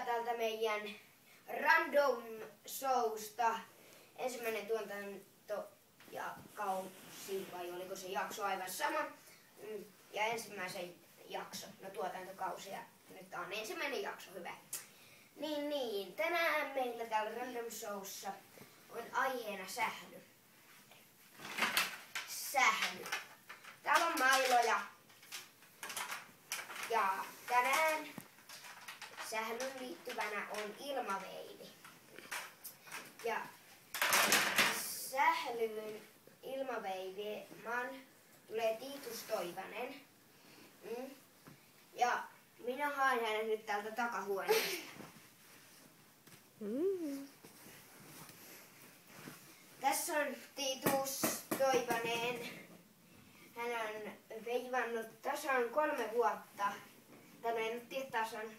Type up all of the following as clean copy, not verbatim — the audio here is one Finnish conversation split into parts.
tältä meidän Random Showsta. Ensimmäinen tuotanto ja kausi, vai oliko se jakso aivan sama. Ja ensimmäisen jakso, no tuotantokausi, ja nyt on ensimmäinen jakso, hyvä. Niin, tänään meillä täällä Random Showssa on aiheena sähly. Sähly. Täällä on mailoja. Ja tänään sählyn liittyvänä on ilmaveivi. Ja sählyn ilmaveiviman tulee Tiitus Toivanen. Ja minä haen hänet nyt täältä takahuoneesta. Tässä on Tiitus Toivanen. Hän on veivannut tasan 3 vuotta. Tai en tiedä tasan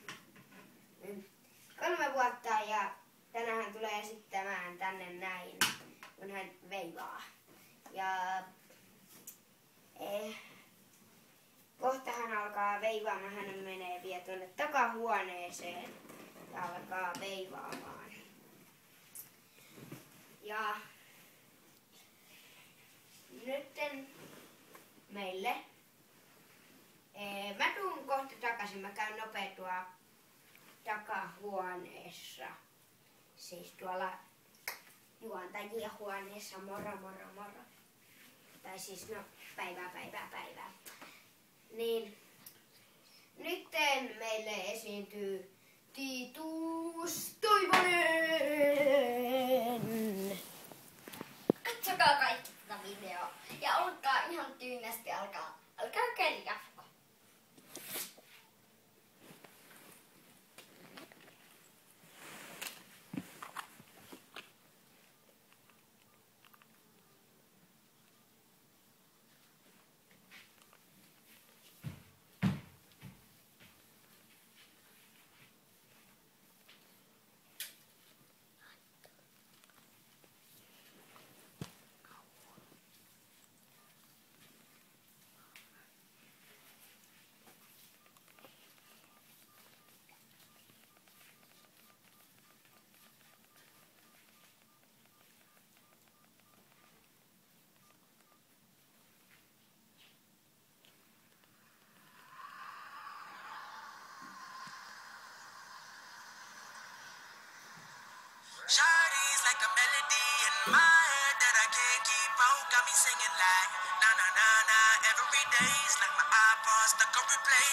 3 vuotta ja tänään hän tulee esittämään tänne näin, kun hän veivaa. Ja kohta hän alkaa veivaamaan, hän menee vielä tuonne takahuoneeseen ja alkaa veivaamaan. Ja nytten meille. Mä tuun kohta takaisin, mä käyn nopeutua takahuoneessa. Siis tuolla juontajien huoneessa, moro. Tai siis no, päivää. Niin, nytten meille esiintyy Tiitus Toivanen! Katsokaa kaikki tätä videoa ja olkaa ihan tyynesti, alkaa kerjaa. Shawty's like a melody in my head that I can't keep out. Got me singing like na na na na every day's like my iPod stuck on replay.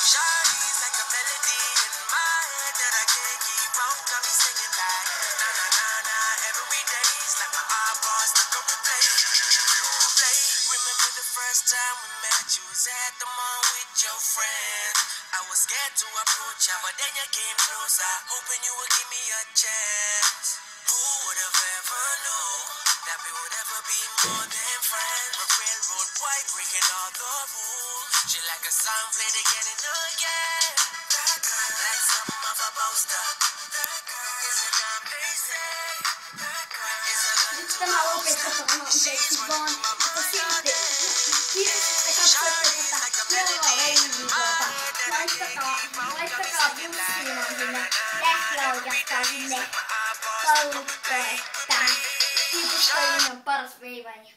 Shawty's like a melody in my head that I can't keep out. Got me singing like na na na na every day's like my iPod stuck on replay. Remember the first time we met? You was at the mall with your friend. I was scared to approach ya, but then you came closer, hoping you would give me a chance. Who would have ever knew that we would ever be more than friends? We're railroad white, breaking all the rules. She like a song played again and again. That girl, like something of a poster. That girl is a damn crazy. That girl is a gun to my own. She's running through my mind. Shawty's like a melody in my head that I can't keep out. Got me singing like na na na na every day's like my iPod stuck on replay. Tiitus Toivanen on paras veivaaja.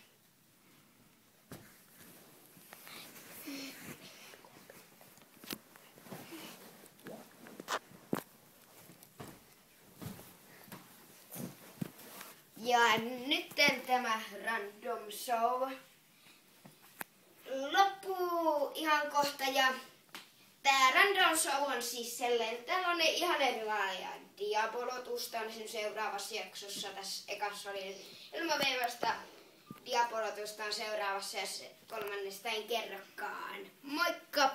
Ja nytten tämä Random Show loppuu ihan kohta ja tää Random Show on siis sellainen, täällä on ihan erilainen diapolotusta on sen seuraavassa jaksossa. Tässä ekassa oli ilmaveivasta, diapolotusta on seuraavassa ja kolmannesta en kerrokaan. Moikka!